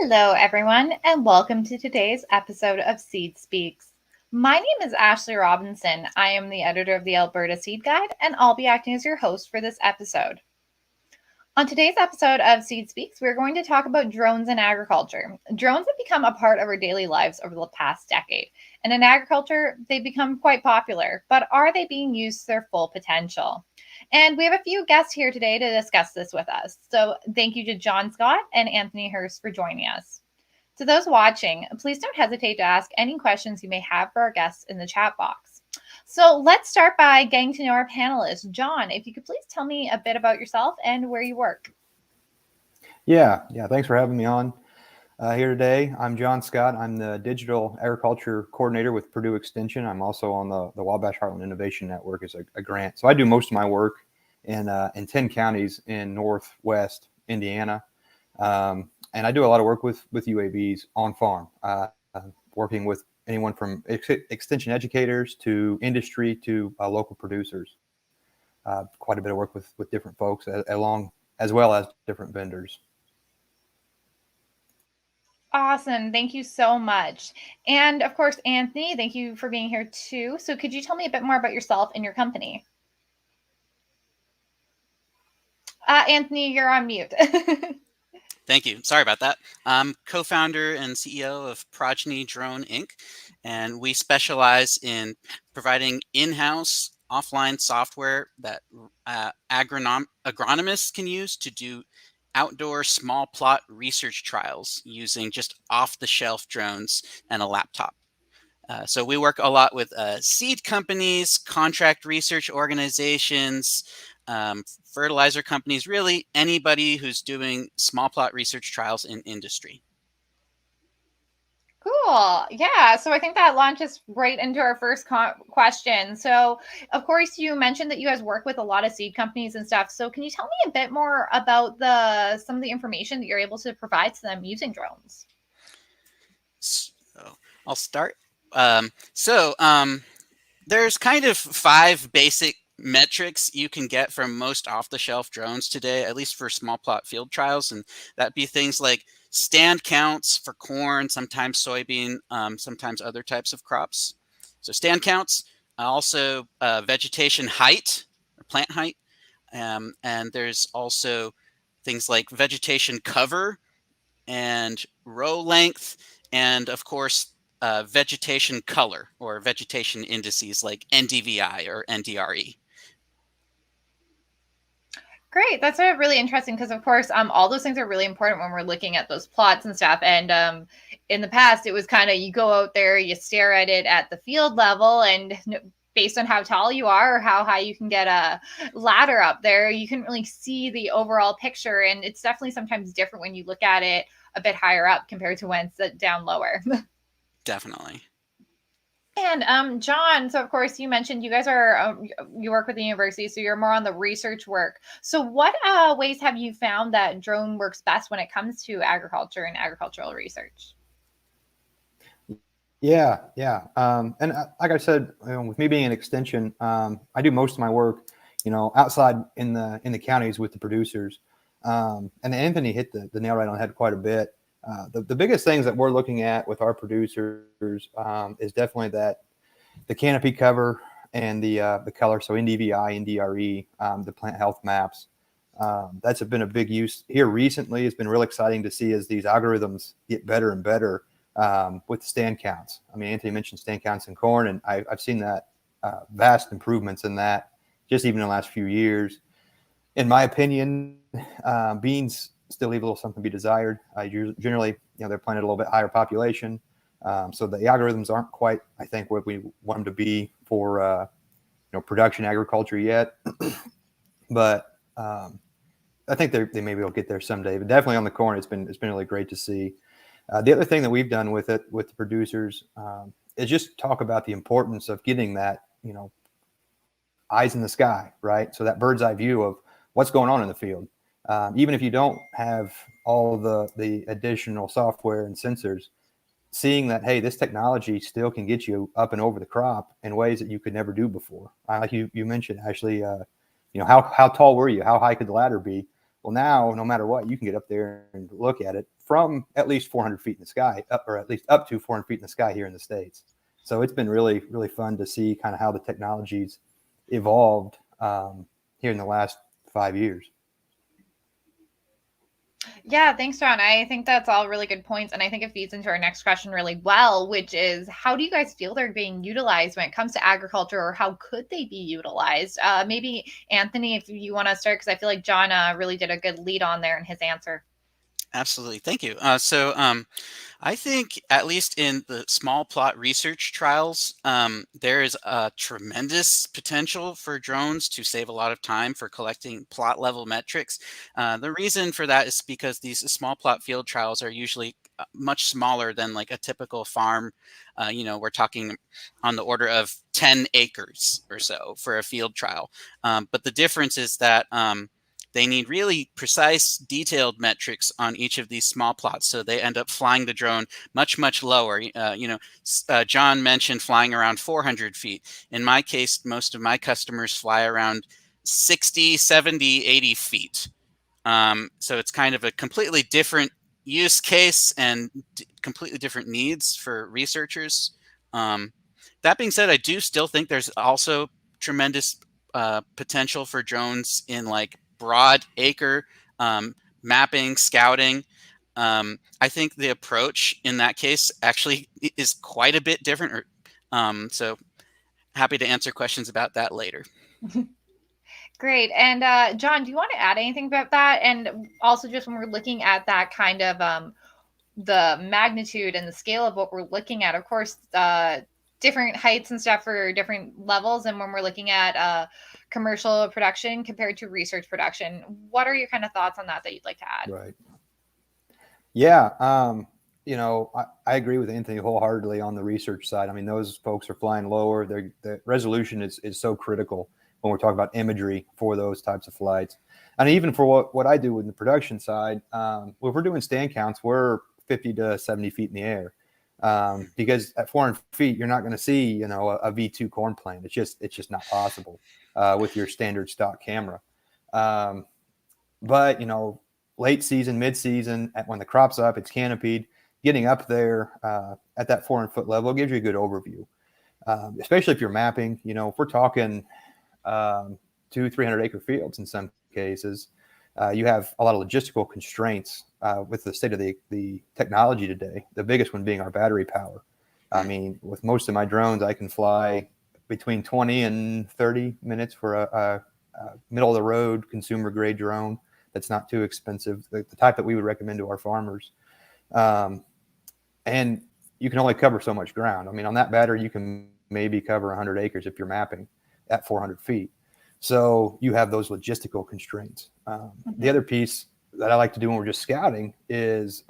Hello, everyone, and welcome to today's episode of Seed Speaks. My name is Ashley Robinson. I am the editor of the Alberta Seed Guide, and I'll be acting as your host for this episode. On today's episode of Seed Speaks, we're going to talk about drones in agriculture. Drones have become a part of our daily lives over the past decade, and in agriculture, they've become quite popular. But are they being used to their full potential? And we have a few guests here today to discuss this with us. So thank you to John Scott and Anthony Hearst for joining us. To those watching, please don't hesitate to ask any questions you may have for our guests in the chat box. So let's start by getting to know our panelists. John, if you could please tell me a bit about yourself and where you work. Yeah. Thanks for having me on here today. I'm John Scott. I'm the Digital Agriculture Coordinator with Purdue Extension. I'm also on the Wabash Heartland Innovation Network as a grant. So I do most of my work in 10 counties in Northwest Indiana. And I do a lot of work with UAVs on farm, working with anyone from extension educators to industry to local producers. Quite a bit of work with different folks along as well as different vendors. Awesome. Thank you so much. And of course, Anthony, thank you for being here too. So could you tell me a bit more about yourself and your company? Anthony, you're on mute. Thank you. Sorry about that. I'm co-founder and CEO of Progeny Drone Inc. And we specialize in providing in-house offline software that agronomists can use to do outdoor small plot research trials using just off-the-shelf drones and a laptop. So we work a lot with seed companies, contract research organizations, fertilizer companies, really anybody who's doing small plot research trials in industry. Cool. Yeah. So I think that launches right into our first question. So, of course, you mentioned that you guys work with a lot of seed companies and stuff. So, can you tell me a bit more about some of the information that you're able to provide to them using drones? So I'll start. There's kind of 5 basic metrics you can get from most off-the-shelf drones today, at least for small plot field trials, and that'd be things like stand counts for corn, sometimes soybean, sometimes other types of crops. So stand counts, also vegetation height, or plant height, and there's also things like vegetation cover and row length, and of course vegetation color or vegetation indices like NDVI or NDRE. Great. That's really interesting because, of course, all those things are really important when we're looking at those plots and stuff. And in the past, it was kind of you go out there, you stare at it at the field level, and based on how tall you are or how high you can get a ladder up there, you can really see the overall picture. And it's definitely sometimes different when you look at it a bit higher up compared to when it's down lower. Definitely. And John, so of course you mentioned you guys are you work with the university, so you're more on the research work. So what ways have you found that drone works best when it comes to agriculture and agricultural research? Yeah. And like I said, with me being an extension, I do most of my work, outside in the counties with the producers. And Anthony hit the nail right on the head quite a bit. The biggest things that we're looking at with our producers is definitely that the canopy cover and the color, so NDVI, NDRE, the plant health maps. That's been a big use here recently. It's been real exciting to see as these algorithms get better and better with the stand counts. I mean, Anthony mentioned stand counts in corn, and I've seen that vast improvements in that just even in the last few years. In my opinion, beans still leave a little something to be desired. Generally, they're planted a little bit higher population. So the algorithms aren't quite, I think, what we want them to be for, production agriculture yet. But I think they maybe will get there someday. But definitely on the corn, it's been really great to see. The other thing that we've done with it, with the producers, is just talk about the importance of getting that, eyes in the sky, right? So that bird's eye view of what's going on in the field. Even if you don't have all the additional software and sensors, seeing that, hey, this technology still can get you up and over the crop in ways that you could never do before. Like you mentioned, Ashley, how tall were you? How high could the ladder be? Well, now, no matter what, you can get up there and look at it from at least 400 feet in the sky, or at least up to 400 feet in the sky here in the States. So it's been really, really fun to see kind of how the technology's evolved here in the last 5 years. Yeah, thanks, John. I think that's all really good points. And I think it feeds into our next question really well, which is how do you guys feel they're being utilized when it comes to agriculture, or how could they be utilized? Maybe Anthony, if you want to start, because I feel like John really did a good lead on there in his answer. Absolutely. Thank you. I think at least in the small plot research trials, there is a tremendous potential for drones to save a lot of time for collecting plot level metrics. The reason for that is because these small plot field trials are usually much smaller than like a typical farm. We're talking on the order of 10 acres or so for a field trial. But the difference is that they need really precise, detailed metrics on each of these small plots, so they end up flying the drone much, much lower. John mentioned flying around 400 feet. In my case, most of my customers fly around 60, 70, 80 feet. So it's kind of a completely different use case and completely different needs for researchers. That being said, I do still think there's also tremendous potential for drones in like broad acre mapping, scouting. I think the approach in that case actually is quite a bit different. So happy to answer questions about that later. Great. And John, do you want to add anything about that? And also just when we're looking at that kind of the magnitude and the scale of what we're looking at, of course, different heights and stuff for different levels. And when we're looking at commercial production compared to research production, what are your kind of thoughts on that you'd like to add? Right. Yeah. I agree with Anthony wholeheartedly on the research side. I mean, those folks are flying lower. The resolution is so critical when we're talking about imagery for those types of flights. And even for what I do in the production side, if we're doing stand counts, we're 50 to 70 feet in the air. Because at 400 feet, you're not going to see, a V2 corn plant. It's just not possible with your standard stock camera. But late season, mid season, when the crop's up, it's canopied. Getting up there at that 400-foot level gives you a good overview, especially if you're mapping. If we're talking 200-300 acre fields in some cases, you have a lot of logistical constraints with the state of the technology today, the biggest one being our battery power. I mean, with most of my drones, I can fly between 20 and 30 minutes for a middle of the road consumer grade drone that's not too expensive, the type that we would recommend to our farmers. And you can only cover so much ground. I mean, on that battery, you can maybe cover 100 acres if you're mapping at 400 feet. So you have those logistical constraints. The other piece that I like to do when we're just scouting is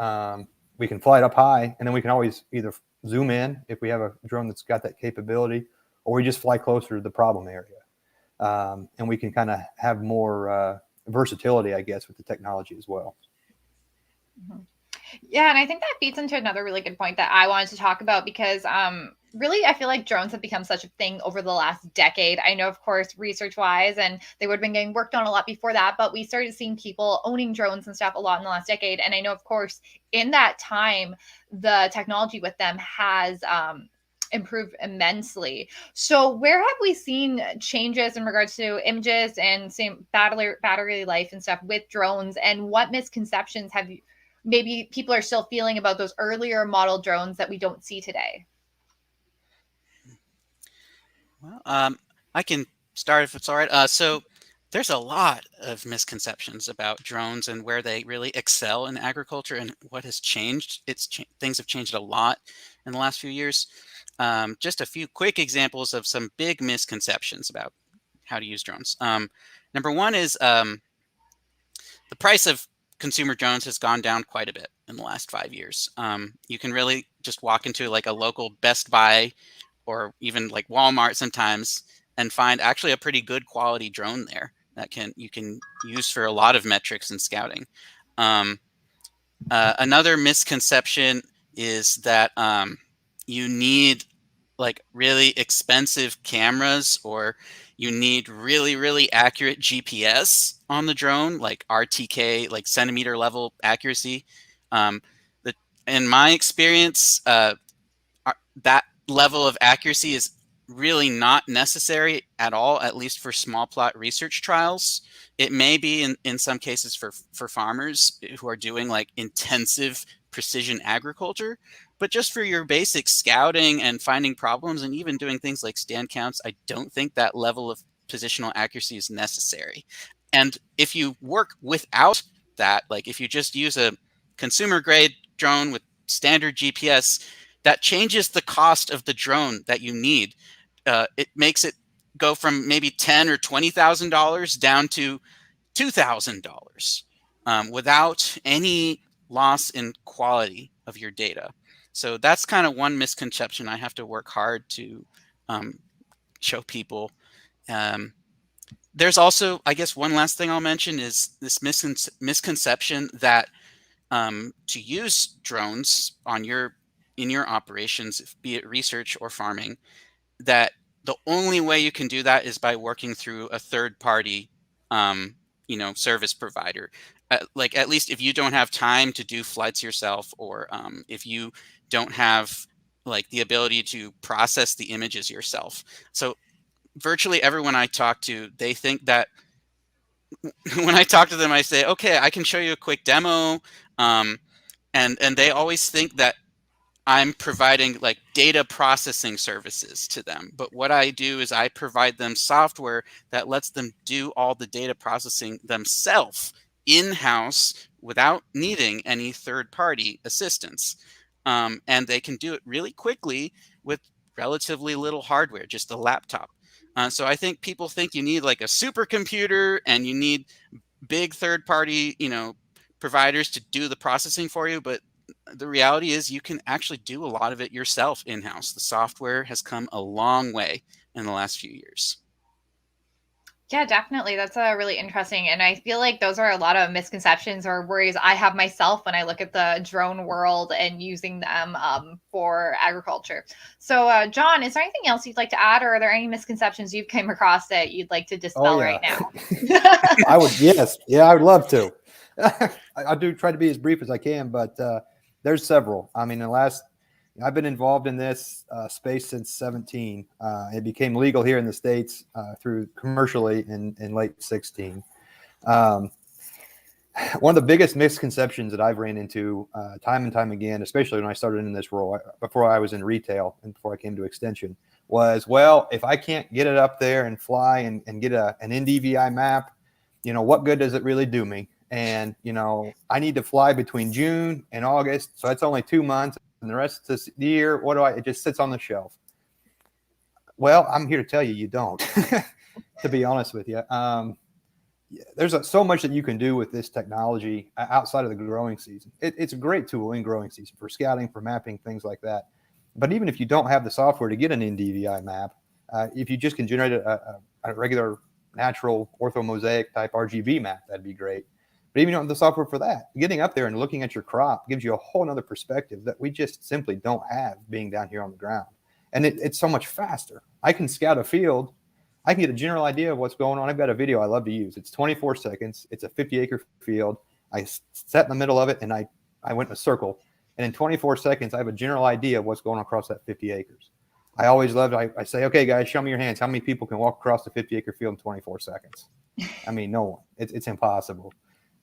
we can fly it up high, and then we can always either zoom in if we have a drone that's got that capability, or we just fly closer to the problem area. And we can kind of have more versatility, I guess, with the technology as well. Mm-hmm. Yeah, and I think that feeds into another really good point that I wanted to talk about because really, I feel like drones have become such a thing over the last decade. I know, of course, research-wise, and they would have been getting worked on a lot before that, but we started seeing people owning drones and stuff a lot in the last decade. And I know, of course, in that time, the technology with them has improved immensely. So where have we seen changes in regards to images and same battery life and stuff with drones? And what misconceptions have you maybe people are still feeling about those earlier model drones that we don't see today? Well, I can start if it's all right. So there's a lot of misconceptions about drones and where they really excel in agriculture and what has changed. Things have changed a lot in the last few years. Just a few quick examples of some big misconceptions about how to use drones. Number one is the price of consumer drones has gone down quite a bit in the last 5 years. You can really just walk into like a local Best Buy or even like Walmart sometimes and find actually a pretty good quality drone there that you can use for a lot of metrics and scouting. Another misconception is that you need like really expensive cameras, or you need really, really accurate GPS on the drone, like RTK, like centimeter level accuracy. In my experience, that level of accuracy is really not necessary at all, at least for small plot research trials. It may be in some cases for farmers who are doing like intensive precision agriculture, but just for your basic scouting and finding problems and even doing things like stand counts, I don't think that level of positional accuracy is necessary. And if you work without that, like if you just use a consumer grade drone with standard GPS, that changes the cost of the drone that you need. It makes it go from maybe $10,000 or $20,000 down to $2,000 without any loss in quality of your data. So that's kind of one misconception I have to work hard to show people. There's also, I guess, one last thing I'll mention is this misconception that to use drones in your operations, be it research or farming, that the only way you can do that is by working through a third party, service provider. Like at least if you don't have time to do flights yourself, or if you don't have like the ability to process the images yourself. So virtually everyone I talk to, they think that when I talk to them, I say, okay, I can show you a quick demo. And they always think that I'm providing like data processing services to them. But what I do is I provide them software that lets them do all the data processing themselves in-house without needing any third-party assistance. And they can do it really quickly with relatively little hardware, just a laptop. So I think people think you need like a supercomputer and you need big third-party, providers to do the processing for you, but the reality is you can actually do a lot of it yourself in-house. The software has come a long way in the last few years. Yeah, definitely. That's really interesting. And I feel like those are a lot of misconceptions or worries I have myself when I look at the drone world and using them for agriculture. So, John, is there anything else you'd like to add, or are there any misconceptions you've come across that you'd like to dispel right now? I would, yes. Yeah, I would love to. I do try to be as brief as I can, but there's several. I mean, I've been involved in this space since 17. It became legal here in the States through commercially in late 16. One of the biggest misconceptions that I've ran into time and time again, especially when I started in this role, before I was in retail and before I came to Extension, was, well, if I can't get it up there and fly and get an NDVI map, what good does it really do me? And, I need to fly between June and August. So that's only 2 months. And the rest of the year, it just sits on the shelf. Well, I'm here to tell you, you don't, to be honest with you. There's so much that you can do with this technology outside of the growing season. It's a great tool in growing season for scouting, for mapping, things like that. But even if you don't have the software to get an NDVI map, if you just can generate a regular natural orthomosaic type RGB map, that'd be great. But even on the software for that, getting up there and looking at your crop gives you a whole nother perspective that we just simply don't have being down here on the ground. And it's so much faster. I can scout a field. I can get a general idea of what's going on. I've got a video I love to use. It's 24 seconds. It's a 50-acre field. I sat in the middle of it, and I went in a circle. And in 24 seconds, I have a general idea of what's going on across that 50 acres. I always loved it. I say, okay, guys, show me your hands. How many people can walk across the 50-acre field in 24 seconds? I mean, no one. It's impossible.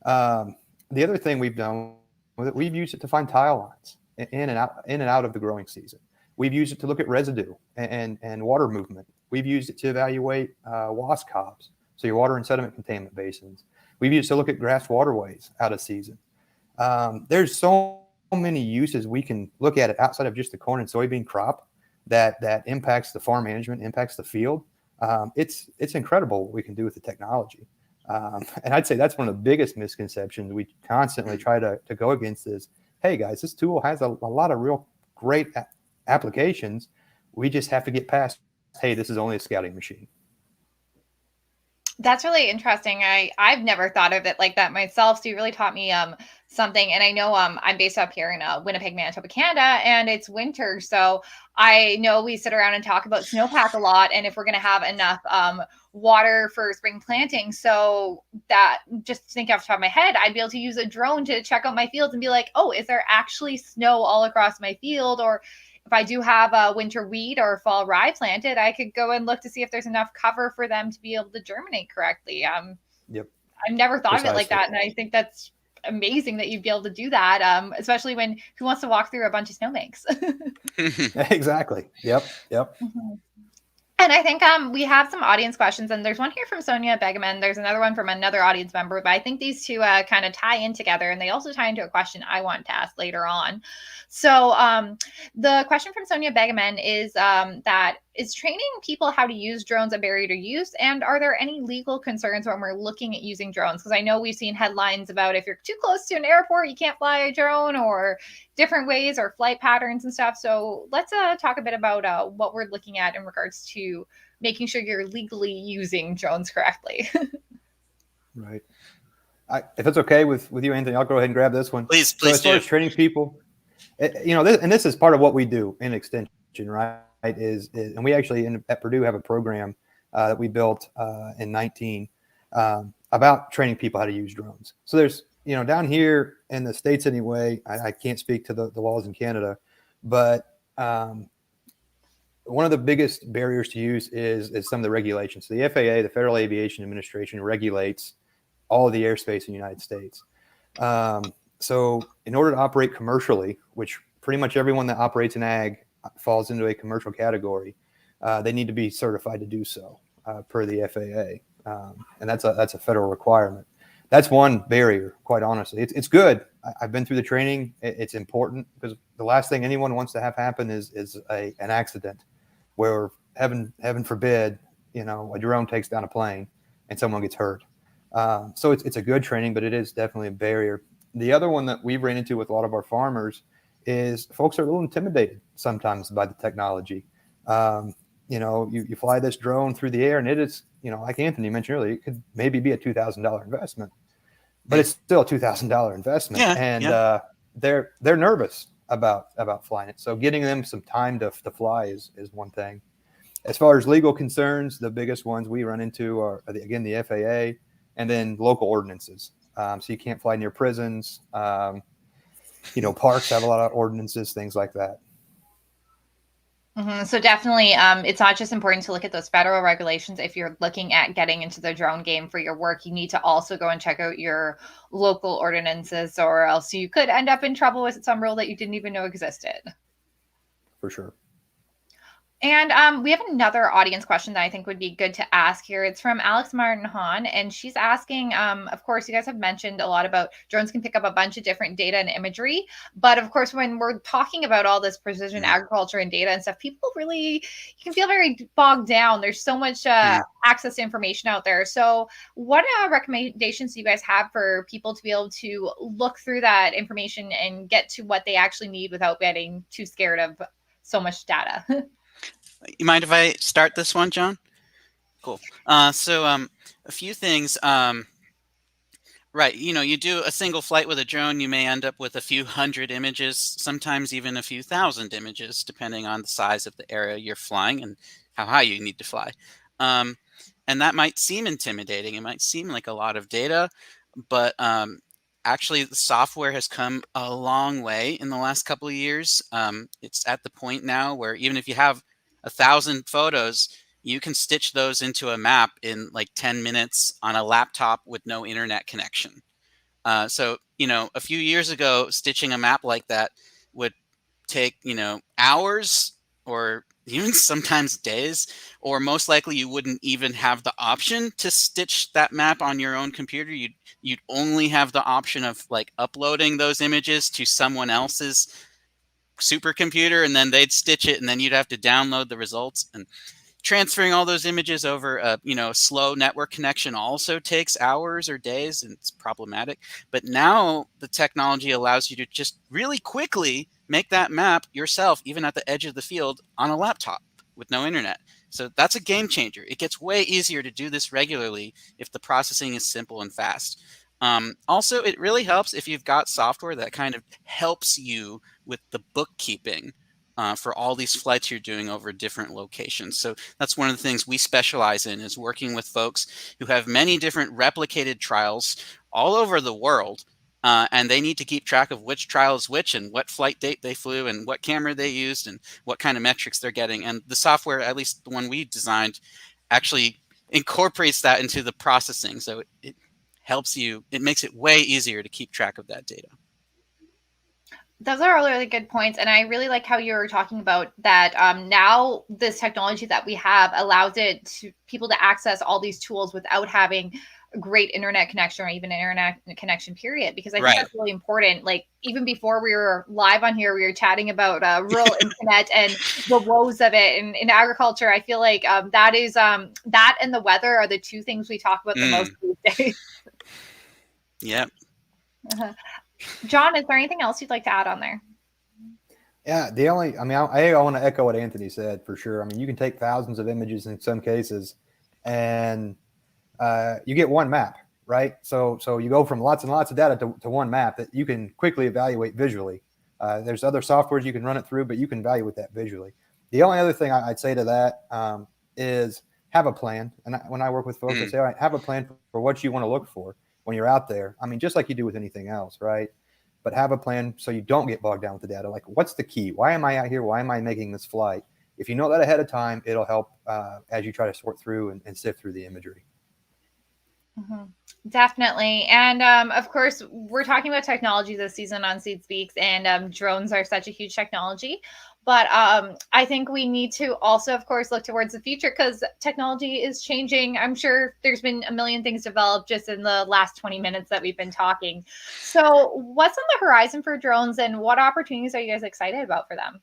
The other thing we've done with it, we've used it to find tile lines in and out of the growing season. We've used it to look at residue and water movement. We've used it to evaluate wasp cobs, so your water and sediment containment basins. We've used it to look at grass waterways out of season. There's so many uses we can look at it outside of just the corn and soybean crop that impacts the farm management, impacts the field. It's incredible what we can do with the technology. And I'd say that's one of the biggest misconceptions we constantly try to go against is, hey, guys, this tool has a lot of real great applications. We just have to get past, hey, this is only a scouting machine. That's really interesting. I've never thought of it like that myself. So you really taught me something. And I know I'm based up here in Winnipeg, Manitoba, Canada, and it's winter. So I know we sit around and talk about snowpack a lot, and if we're gonna have enough water for spring planting. So that, just to think off the top of my head, I'd be able to use a drone to check out my fields and be like, oh, is there actually snow all across my field? Or if I do have a winter wheat or fall rye planted, I could go and look to see if there's enough cover for them to be able to germinate correctly. Yep. I've never thought of it like Precisely. that, and I think that's amazing that you'd be able to do that. Especially when who wants to walk through a bunch of snowbanks? Exactly. Yep. Yep. Mhm. And I think we have some audience questions, and there's one here from Sonia Begeman. There's another one from another audience member, but I think these two kind of tie in together, and they also tie into a question I want to ask later on. So the question from Sonia Begeman is that is training people how to use drones a barrier to use, and are there any legal concerns when we're looking at using drones? Because I know we've seen headlines about if you're too close to an airport, you can't fly a drone, or different ways or flight patterns and stuff. So let's talk a bit about what we're looking at in regards to making sure you're legally using drones correctly. Right. If it's okay with you, Anthony, I'll go ahead and grab this one. Please So as far do. as training people, this is part of what we do in extension, right? And we actually at Purdue have a program that we built in 19 about training people how to use drones. So there's, down here in the States anyway, I can't speak to the laws in Canada, but one of the biggest barriers to use is some of the regulations. So the FAA, the Federal Aviation Administration, regulates all of the airspace in the United States. So in order to operate commercially, which pretty much everyone that operates in ag falls into a commercial category, they need to be certified to do so per the FAA. And that's a federal requirement. That's one barrier, quite honestly. It's good. I've been through the training. It's important because the last thing anyone wants to have happen is an accident where heaven forbid, a drone takes down a plane and someone gets hurt. So it's a good training, but it is definitely a barrier. The other one that we've ran into with a lot of our farmers is folks are a little intimidated sometimes by the technology. You fly this drone through the air and it is, like Anthony mentioned earlier, it could maybe be a $2,000 investment, but it's still a $2,000 investment. Yeah, and they're nervous about flying it. So getting them some time to fly is one thing. As far as legal concerns, the biggest ones we run into are again, the FAA and then local ordinances. So you can't fly near prisons. Parks have a lot of ordinances, things like that. So definitely, it's not just important to look at those federal regulations. If you're looking at getting into the drone game for your work, you need to also go and check out your local ordinances, or else you could end up in trouble with some rule that you didn't even know existed. For sure. And we have another audience question that I think would be good to ask here. It's from Alex Martin Hahn, and she's asking, of course, you guys have mentioned a lot about drones can pick up a bunch of different data and imagery. But of course, when we're talking about all this precision agriculture and data and stuff, people really, you can feel very bogged down. There's so much access to information out there. So what recommendations do you guys have for people to be able to look through that information and get to what they actually need without getting too scared of so much data? You mind if I start this one, John? Cool. So a few things. Right. You do a single flight with a drone, you may end up with a few hundred images, sometimes even a few thousand images, depending on the size of the area you're flying and how high you need to fly. And that might seem intimidating. It might seem like a lot of data, but actually the software has come a long way in the last couple of years. It's at the point now where even if you have 1,000 photos, you can stitch those into a map in like 10 minutes on a laptop with no internet connection. So, a few years ago, stitching a map like that would take, hours or even sometimes days, or most likely you wouldn't even have the option to stitch that map on your own computer. You'd only have the option of like uploading those images to someone else's supercomputer, and then they'd stitch it, and then you'd have to download the results. And transferring all those images over a slow network connection also takes hours or days, and it's problematic. But now the technology allows you to just really quickly make that map yourself, even at the edge of the field on a laptop with no internet. So that's a game changer. It gets way easier to do this regularly if the processing is simple and fast. Also, it really helps if you've got software that kind of helps you with the bookkeeping for all these flights you're doing over different locations. So that's one of the things we specialize in, is working with folks who have many different replicated trials all over the world. And they need to keep track of which trial is which and what flight date they flew and what camera they used and what kind of metrics they're getting. And the software, at least the one we designed, actually incorporates that into the processing. So it helps you, it makes it way easier to keep track of that data. Those are all really good points. And I really like how you were talking about that. Now this technology that we have allows it to people to access all these tools without having a great internet connection or even internet connection, period. Because I think that's really important. Like even before we were live on here, we were chatting about rural internet and the woes of it. And in agriculture, I feel like that is that and the weather are the two things we talk about the most these days. Yeah. John, is there anything else you'd like to add on there? Yeah, I want to echo what Anthony said for sure. I mean, you can take thousands of images in some cases, and you get one map, right? So you go from lots and lots of data to one map that you can quickly evaluate visually. There's other softwares you can run it through, but you can evaluate that visually. The only other thing I'd say to that is have a plan. And when I work with folks, I say, all right, have a plan for what you want to look for when you're out there. I mean, just like you do with anything else, right? But have a plan so you don't get bogged down with the data. Like, what's the key? Why am I out here? Why am I making this flight? If you know that ahead of time, it'll help as you try to sort through and sift through the imagery. Mm-hmm. Definitely. And of course, we're talking about technology this season on Seed Speaks, and drones are such a huge technology. But I think we need to also, of course, look towards the future because technology is changing. I'm sure there's been a million things developed just in the last 20 minutes that we've been talking. So what's on the horizon for drones and what opportunities are you guys excited about for them?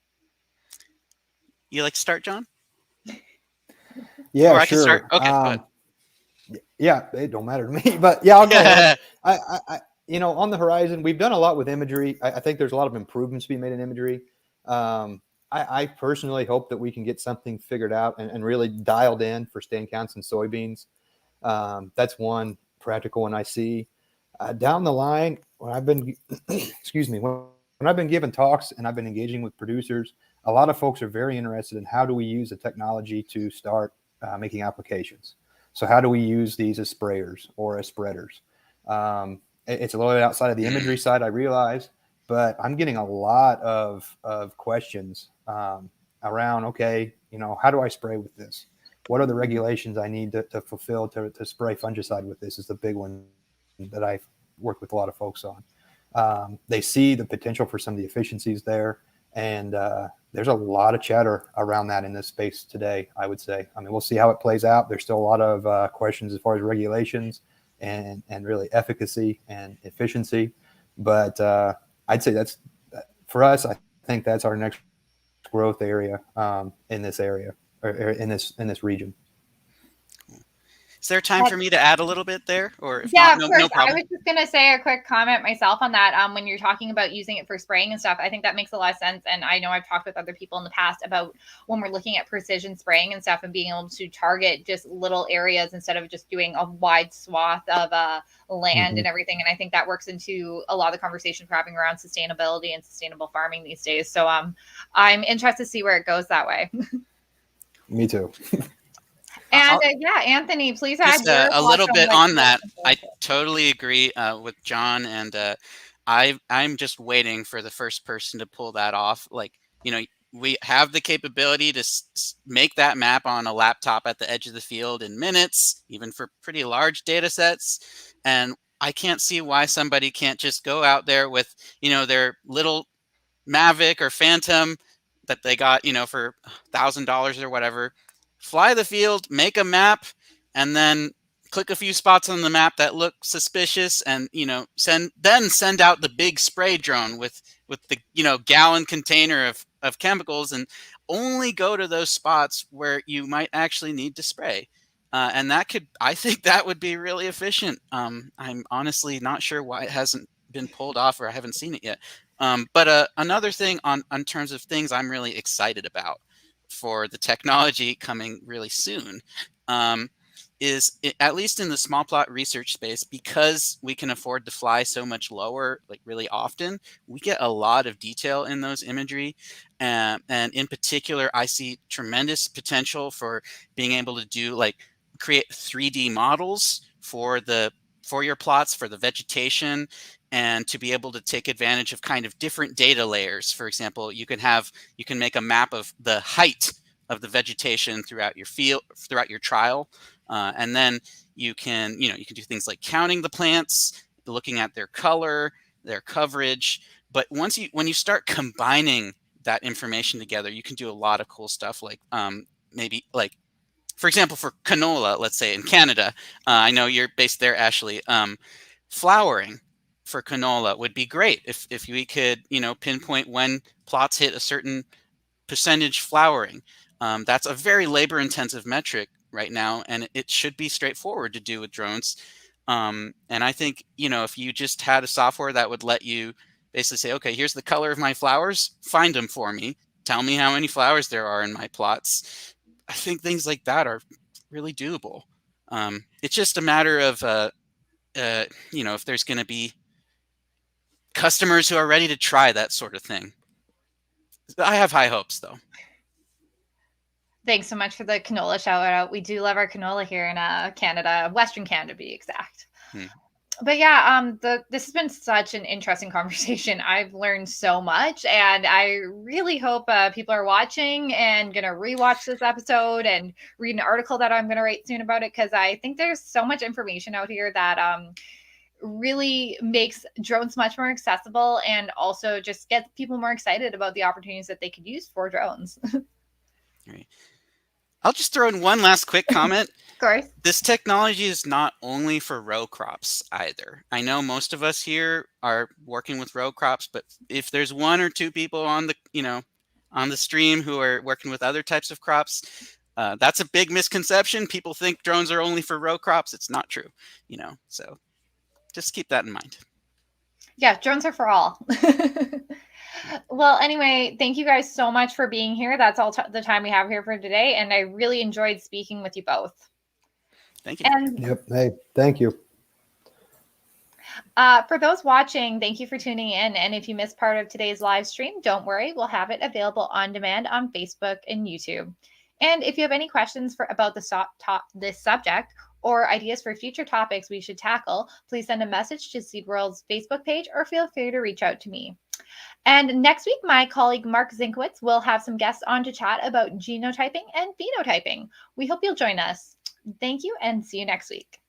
You like to start, John? Yeah, or I sure. can start. Okay, go ahead. Yeah, it don't matter to me, but yeah, I'll go ahead. I on the horizon, we've done a lot with imagery. I think there's a lot of improvements to be made in imagery. I personally hope that we can get something figured out and really dialed in for stand counts in soybeans. That's one practical one I see. Down the line, when I've been, when I've been giving talks and I've been engaging with producers, a lot of folks are very interested in how do we use the technology to start making applications. So how do we use these as sprayers or as spreaders? It's a little bit outside of the imagery side, I realize, but I'm getting a lot of questions around, okay, how do I spray with this? What are the regulations I need to fulfill to spray fungicide with this is the big one that I've worked with a lot of folks on. They see the potential for some of the efficiencies there. And there's a lot of chatter around that in this space today, I would say. I mean, we'll see how it plays out. There's still a lot of questions as far as regulations and really efficacy and efficiency. But I'd say that's, for us, I think that's our next growth area in this area or in this region. Is there time for me to add a little bit there? Or if yeah, not, of course. no problem. I was just going to say a quick comment myself on that. When you're talking about using it for spraying and stuff, I think that makes a lot of sense. And I know I've talked with other people in the past about when we're looking at precision spraying and stuff and being able to target just little areas instead of just doing a wide swath of land and everything. And I think that works into a lot of the conversations we're having around sustainability and sustainable farming these days. So I'm interested to see where it goes that way. Me too. And yeah, Anthony, please add just a little bit on that. I totally agree with John, and I'm just waiting for the first person to pull that off. Like, we have the capability to make that map on a laptop at the edge of the field in minutes, even for pretty large data sets. And I can't see why somebody can't just go out there with, their little Mavic or Phantom that they got, for $1,000 or whatever, fly the field, make a map, and then click a few spots on the map that look suspicious, and send out the big spray drone with the gallon container of chemicals, and only go to those spots where you might actually need to spray. And I think that would be really efficient. I'm honestly not sure why it hasn't been pulled off, or I haven't seen it yet. But another thing on terms of things I'm really excited about. for the technology coming really soon. At least in the small plot research space, because we can afford to fly so much lower, like really often, we get a lot of detail in those imagery. And in particular, I see tremendous potential for being able to do like create 3D models for your plots, for the vegetation, and to be able to take advantage of kind of different data layers. For example, you can make a map of the height of the vegetation throughout your field, throughout your trial. And then you can do things like counting the plants, looking at their color, their coverage. But when you start combining that information together, you can do a lot of cool stuff, like maybe like, for example, for canola, let's say in Canada, I know you're based there, Ashley. Flowering for canola would be great if we could, pinpoint when plots hit a certain percentage flowering. That's a very labor-intensive metric right now, and it should be straightforward to do with drones. And I think, if you just had a software that would let you basically say, okay, here's the color of my flowers, find them for me, tell me how many flowers there are in my plots. I think things like that are really doable. It's just a matter of, if there's going to be customers who are ready to try that sort of thing. I have high hopes, though. Thanks so much for the canola shout out. We do love our canola here in Canada, Western Canada to be exact. But yeah, this has been such an interesting conversation. I've learned so much, and I really hope people are watching and going to rewatch this episode and read an article that I'm going to write soon about it, because I think there's so much information out here that really makes drones much more accessible, and also just gets people more excited about the opportunities that they could use for drones. Right. I'll just throw in one last quick comment. Of course. This technology is not only for row crops either. I know most of us here are working with row crops, but if there's one or two people on the stream who are working with other types of crops, that's a big misconception. People think drones are only for row crops. It's not true, so just keep that in mind. Yeah, drones are for all. Well, anyway, thank you guys so much for being here. That's all the time we have here for today, and I really enjoyed speaking with you both. Thank you. Yep. Hey, thank you. For those watching, thank you for tuning in. And if you missed part of today's live stream, don't worry, we'll have it available on demand on Facebook and YouTube. And if you have any questions about this subject or ideas for future topics we should tackle, please send a message to SeedWorld's Facebook page, or feel free to reach out to me. And next week, my colleague Mark Zinkowitz will have some guests on to chat about genotyping and phenotyping. We hope you'll join us. Thank you, and see you next week.